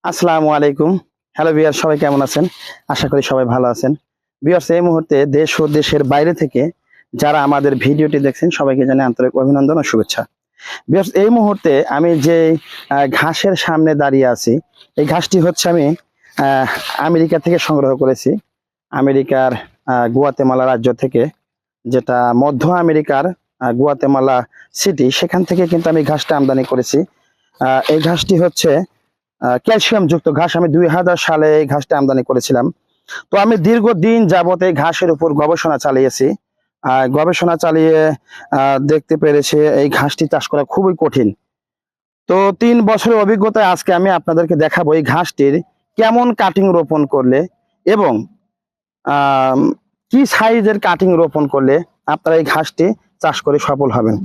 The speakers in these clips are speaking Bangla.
আসসালামু আলাইকুম। হ্যালো ভিউয়ার, সবাই কেমন আছেন? আশা করি সবাই ভালো আছেন। ভিউয়ার্স, এই মুহূর্তে দেশ ও দেশের বাইরে থেকে যারা আমাদের ভিডিওটি দেখছেন সবাইকে জানাই আন্তরিক অভিনন্দন ও শুভেচ্ছা। ভিউয়ার্স, এই মুহূর্তে আমি যে ঘাসের সামনে দাঁড়িয়ে আছি, এই ঘাসটি হচ্ছে আমি আমেরিকা থেকে সংগ্রহ করেছি। আমেরিকার গুয়াতেমালা রাজ্য থেকে, যেটা মধ্য আমেরিকার গুয়াতেমালা সিটি, সেখান থেকে কিন্তু আমি ঘাসটা আমদানি করেছি। এই ঘাসটি হচ্ছে ক্যালসিয়াম যুক্ত ঘাস। আমি 2000 সালে এই ঘাসটা আমদানি করেছিলাম। তো আমি দীর্ঘদিন যাবত এই ঘাসের উপর গবেষণা চালিয়েছি। গবেষণা চালিয়ে দেখতে পেরেছি এই ঘাসটি চাষ করা খুবই কঠিন। তো 3 বছরের অভিজ্ঞতায় আজকে আমি আপনাদেরকে দেখাবো এই ঘাসটির কেমন কাটিং রোপণ করলে এবং আহ কি সাইজের কাটিং রোপণ করলে আপনারা এই ঘাসটি চাষ করে সফল হবেন।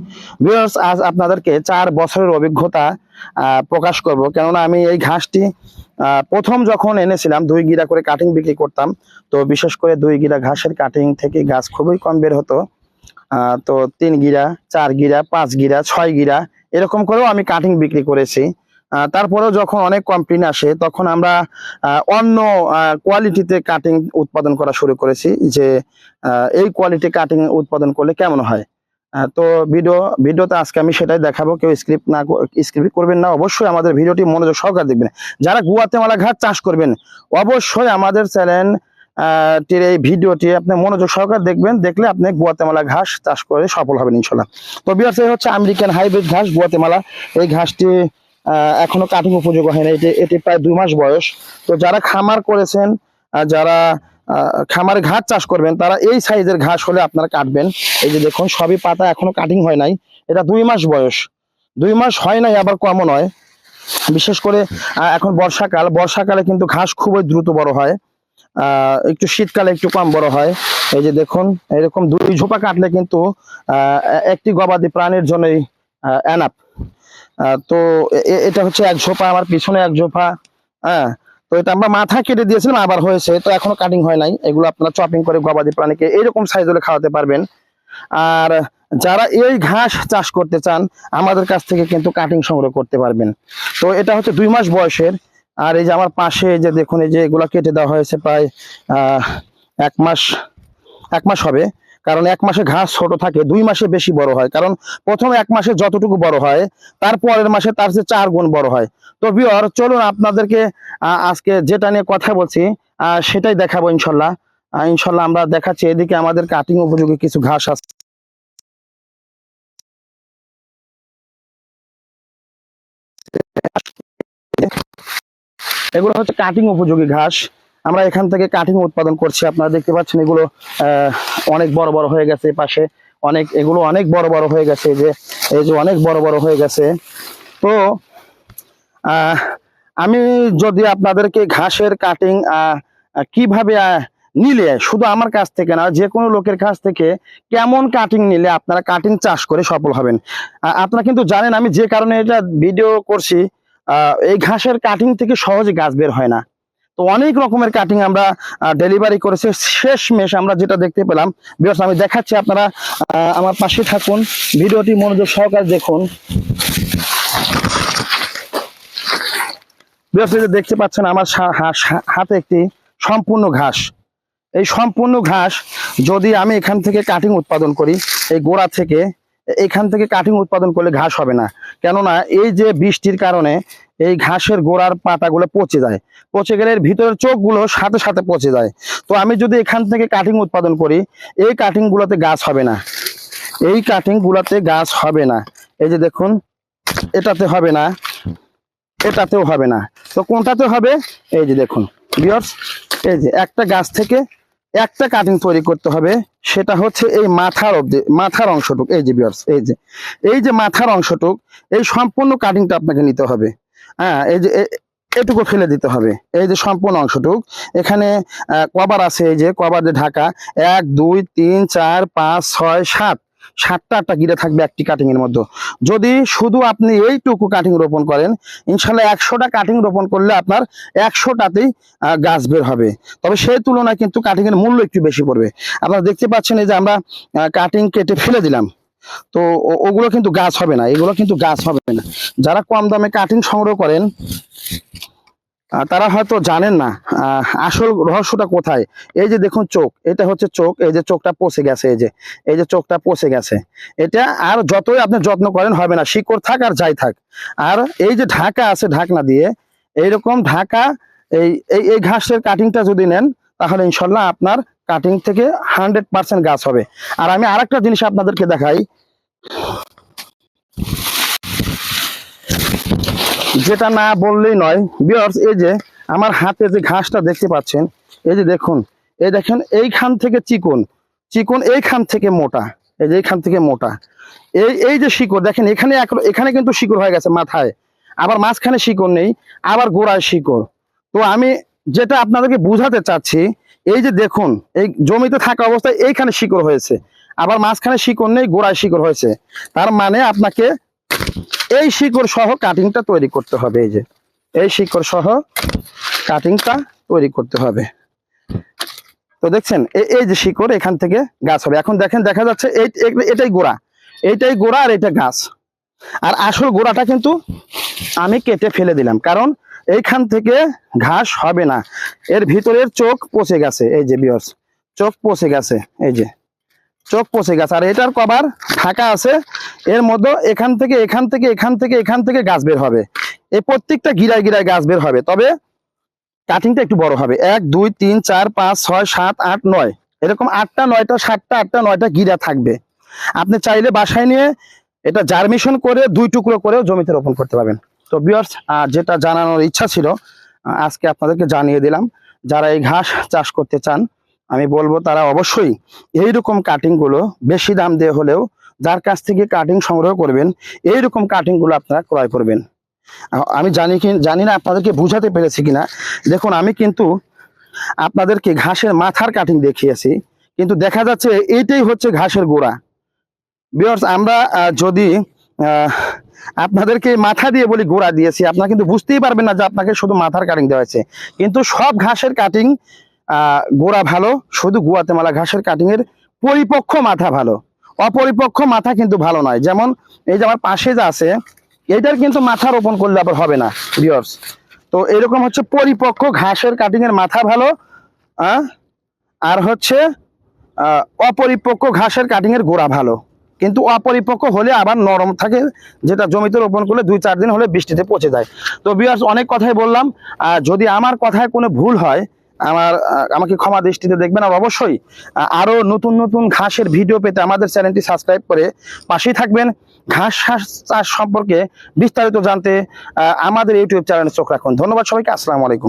ভিউয়ার্স, আজ আপনাদেরকে 4 বছরের অভিজ্ঞতা প্রকাশ করব। কেননা আমি এই ঘাসটি প্রথম যখন এনেছিলাম 2 গিরা করে কাটিং বিক্রি করতাম। তো বিশেষ করে 2 গিরা ঘাসের কাটিং থেকে গাছ খুবই কম বের হতো। তো 3 গিরা, 4 গিরা, 5 গিরা, 6 গিরা এরকম করেও আমি কাটিং বিক্রি করেছি। তারপরেও যখন অনেক কমপ্লেইন আসে তখন আমরা অন্য কোয়ালিটিতে কাটিং উৎপাদন করা শুরু করেছি, যে এই কোয়ালিটি কাটিং উৎপাদন করলে কেমন হয়। তো ভিডিওতে আজকে আমি সেটাই দেখাবো। কেউ স্ক্রিপ্ট করবেন না, অবশ্যই আমাদের ভিডিওটি মনোযোগ সহকারে দেখবেন। যারা গুয়াতেমালা ঘাস চাষ করবেন অবশ্যই আমাদের চ্যানেল এই ভিডিওটি আপনি মনোযোগ সহকারে দেখবেন। দেখলে আপনি গুয়াতেমালা ঘাস চাষ করে সফল হবেন ইনশাল্লাহ। তো ভিউয়ার্স, এই হচ্ছে আমেরিকান হাইব্রিড ঘাস গুয়াতেমালা। এই ঘাসটি এখনো কাটিং উপযোগী হয় না। এটি প্রায় 2 মাস বয়স। তো যারা খামার করেছেন, যারা খামারে ঘাস চাষ করবেন, তারা এই সাইজের ঘাস হলে আপনারা কাটবেন। এই যে দেখুন, সবই পাতা, এখনো কাটিং হয় নাই। এটা 2 মাস বয়স, 2 মাস হয় নাই, আবার কমও নয়। বিশেষ করে এখন বর্ষাকালে কিন্তু ঘাস খুবই দ্রুত বড় হয়, একটু শীতকালে একটু কম বড় হয়। এই যে দেখুন, এরকম 2 ঝোপা কাটলে কিন্তু একটি গবাদি প্রাণীর জন্যই এনাফ। তো এটা হচ্ছে 1 ঝোপা, আমার পিছনে 1 ঝোপা। হ্যাঁ, তো এটা আমরা মাথা কেটে দিয়েছিলাম, আবার হয়েছে। তো এখনো কাটিং হয় নাই। এগুলো আপনারা চপিং করে গবাদি প্রাণীকে এইরকম সাইজ হলে খাওয়াতে পারবেন। আর যারা এই ঘাস চাষ করতে চান আমাদের কাছ থেকে কিন্তু কাটিং সংগ্রহ করতে পারবেন। তো এটা হচ্ছে 2 মাস বয়সের। আর এই যে আমার পাশে যে দেখুন, এই যে এগুলা কেটে দেওয়া হয়েছে প্রায় 1 মাস হবে। কারণ 1 মাসে ঘাস ছোট থাকে, 2 মাসে বেশি বড় হয়। কারণ প্রথম 1 মাসে যতটুকু বড় হয় তার পরের মাসে তার চেয়ে 4 গুণ বড় হয়। তো ভিউয়ার, চলুন আপনাদেরকে আজকে যেটা নিয়ে কথা বলছি সেটাই দেখাবো ইনশাল্লাহ। ইনশাল্লাহ আমরা দেখাচ্ছি। এদিকে আমাদের কাটিং উপযোগী কিছু ঘাস আছে। এগুলো হচ্ছে কাটিং উপযোগী ঘাস। আমরা এখান থেকে কাটিং উৎপাদন করছি। আপনারা দেখতে পাচ্ছেন এগুলো অনেক বড় বড় হয়ে গেছে। পাশে এগুলো অনেক বড় বড় হয়ে গেছে। এই যে অনেক বড় বড় হয়ে গেছে। তো আমি যদি আপনাদেরকে ঘাসের কাটিং কিভাবে নিলে, শুধু আমার কাছ থেকে না, যে কোনো লোকের কাছ থেকে কেমন কাটিং নিলে আপনারা কাটিং চাষ করে সফল হবেন। আপনারা কিন্তু জানেন আমি যে কারণে এটা ভিডিও করছি, এই ঘাসের কাটিং থেকে সহজে গাছ বের হয় না। তো অনেক রকমের কাটিং আমরা ডেলিভারি করেছি। শেষমেশ আমরা যেটা দেখতে পেলাম, ভিউয়ার্স আমি দেখাচ্ছি, আপনারা আমার পাশে থাকুন, ভিডিওটি মনোযোগ সহকারে দেখুন। ভিউয়ার্স, দেখতে পাচ্ছেন আমার হাতে একটি সম্পূর্ণ ঘাস। এই সম্পূর্ণ ঘাস যদি আমি এখান থেকে কাটিং উৎপাদন করি, এই গোড়া থেকে এখান থেকে কাটিং উৎপাদন করলে ঘাস হবে না। কেননা এই যে বৃষ্টির কারণে এই ঘাসের গোড়ার পাতাগুলো পচে যায়। পচে গেলে এর ভিতরের চোখগুলো সাথে সাথে পচে যায়। তো আমি যদি এখান থেকে কাটিং উৎপাদন করি, এই কাটিং গুলোতে গাছ হবে না, এই কাটিং গুলোতে গাছ হবে না। এই যে দেখুন, এটাতে হবে না, এটাতেও হবে না। তো কোনটাতে হবে? এই যে দেখুন ভিউয়ার্স, এই যে একটা গাছ থেকে একটা কাটিং তৈরি করতে হবে। সেটা হচ্ছে এই মাথার অংশটুক। এই যে ভিউয়ার্স, এই যে মাথার অংশটুক, এই সম্পূর্ণ কাটিংটা আপনাকে নিতে হবে। হ্যাঁ, এই যে এটুকু ফেলে দিতে হবে। এই যে সম্পূর্ণ অংশটুক, এখানে কভার আছে, এই যে কভার দিয়ে ঢাকা। 1 2 3 4 5 6 7 7টা 8টা গিরা থাকবে একটি কাটিং এর মধ্যে। যদি শুধু আপনি এইটুকু কাটিং রোপণ করেন, ইনশাল্লাহ 100টা কাটিং রোপণ করলে আপনার 100টাতেই গাছ বের হবে। তবে সেই তুলনায় কিন্তু কাটিং এর মূল্য একটু বেশি পড়বে। আপনারা দেখতে পাচ্ছেন, এই যে আমরা কাটিং কেটে ফেলে দিলাম, তো ওগুলো কিন্তু গাছ হবে না, এগুলো কিন্তু গাছ হবে না। যারা কম দামে কাটিং সংগ্রহ করেন তারা হয়তো জানেন না আসল রহস্যটা কোথায়। এই যে দেখুন চোখ, এটা হচ্ছে চোখ, এই যে চোখটা পচে গেছে, এই যে চোখটা পচে গেছে। এটা আর যতই আপনি যত্ন করেন হবে না, শিকড় থাক আর যাই থাক। আর এই যে ঢাকা আছে, ঢাকনা দিয়ে এইরকম ঢাকা, এই এই এই ঘাসের কাটিংটা যদি নেন তাহলে ইনশাল্লাহ আপনার কাটিং থেকে 100% গাছ হবে। আর আমি আরেকটা জিনিস আপনাদেরকে দেখাই, যেটা না বললেই নয় ভিউয়ার্স। এই যে আমার হাতে যে ঘাসটা দেখতে পাচ্ছেন, এই যে দেখুন, এই দেখেন এইখান থেকে চিকন চিকন, এইখান থেকে মোটা, এই যে এইখান থেকে মোটা, এই যে শিকড় দেখেন, এখানে এখানে কিন্তু শিকড় হয়ে গেছে মাথায়, আবার মাঝখানে শিকড় নেই, আবার গোড়ায় শিকড়। তো আমি যেটা আপনাদেরকে বুঝাতে চাচ্ছি, এই যে দেখুন, এই জমিতে থাকা অবস্থায় এইখানে শিকড় হয়েছে, আবার মাঝখানে শিকড় নেই, গোড়ায় শিকড় হয়েছে। তার মানে আপনাকে এই শিকড় সহ কাটিংটা তৈরি করতে হবে। এই যে এই শিকড় সহ কাটিংটা তৈরি করতে হবে। তো দেখছেন এই যে শিকড়, এখান থেকে গাছ হবে। এখন দেখেন, দেখা যাচ্ছে এটাই গোড়া, এইটাই গোড়া, আর এটা গাছ। আর আসল গোড়াটা কিন্তু আমি কেটে ফেলে দিলাম, কারণ এইখান থেকে ঘাস হবে না। এর ভিতরের চোখ পচে গেছে, এই যে ভিউয়ার্স, চোখ পচে গেছে, এই যে চোখ পচে গেছে। আর এটার কভার ঢাকা আছে, এর মধ্যে এখান থেকে এখান থেকে এখান থেকে এখান থেকে গাছ বের হবে। এই প্রত্যেকটা গিরায় গিরায় গাছ বের হবে, তবে কাটিংটা একটু বড় হবে। 1 2 3 4 5 6 7 8 9, এরকম 8টা 9টা 7টা 8টা 9টা গিরা থাকবে। আপনি চাইলে বাসায় নিয়ে এটা জার্মিশন করে 2 টুকরো করেও জমিতে রোপণ করতে পারবেন। তো ভিউয়ার্স, যেটা জানানোর ইচ্ছা ছিল আজকে আপনাদেরকে জানিয়ে দিলাম। যারা এই ঘাস চাষ করতে চান, আমি বলবো তারা অবশ্যই এইরকম কাটিং গুলো বেশি দাম দিয়ে হলেও যার কাছ থেকে কাটিং সংগ্রহ করবেন, এইরকম কাটিং গুলো আপনারা ক্রয় করবেন। আমি জানি না আপনাদেরকে বুঝাতে পেরেছি কিনা। দেখুন, আমি কিন্তু আপনাদেরকে ঘাসের মাথার কাটিং দেখিয়েছি, কিন্তু দেখা যাচ্ছে এইটাই হচ্ছে ঘাসের গোড়া। ভিউয়ার্স, আমরা যদি আপনাদেরকে মাথা দিয়ে বলি গোড়া দিয়েছি, আপনারা কিন্তু বুঝতেই পারবেন না যে আপনাকে শুধু মাথার কাটিং দেওয়া হয়েছে। কিন্তু সব ঘাসের কাটিং গোড়া ভালো, শুধু গুয়াতেমালা ঘাসের কাটিং এর পরিপক্ক মাথা ভালো, অপরিপক্ক মাথা কিন্তু ভালো নয়। যেমন এই যে আমার পাশে যা আছে, এটার কিন্তু মাথা রোপণ করলে আবার হবে না ভিউয়ার্স। তো এরকম হচ্ছে পরিপক্ক ঘাসের কাটিং এর মাথা ভালো, আর হচ্ছে অপরিপক্ক ঘাসের কাটিং এর গোড়া ভালো। কিন্তু অপরিপক্ক হলে আবার নরম থাকে, যেটা জমিতে রোপণ করলে 2-4 দিন হলে বৃষ্টিতে পচে যায়। তো ভিউয়ার্স, অনেক কথাই বললাম। যদি আমার কথায় কোনো ভুল হয় আমাকে ক্ষমা দৃষ্টিতে দেখবেন। আর অবশ্যই আরো নতুন নতুন ঘাসের ভিডিও পেতে আমাদের চ্যানেলটি সাবস্ক্রাইব করে পাশেই থাকবেন। ঘাস চাষ সম্পর্কে বিস্তারিত জানতে আমাদের ইউটিউব চ্যানেলে চোখ রাখুন। ধন্যবাদ সবাইকে, আসসালামু আলাইকুম।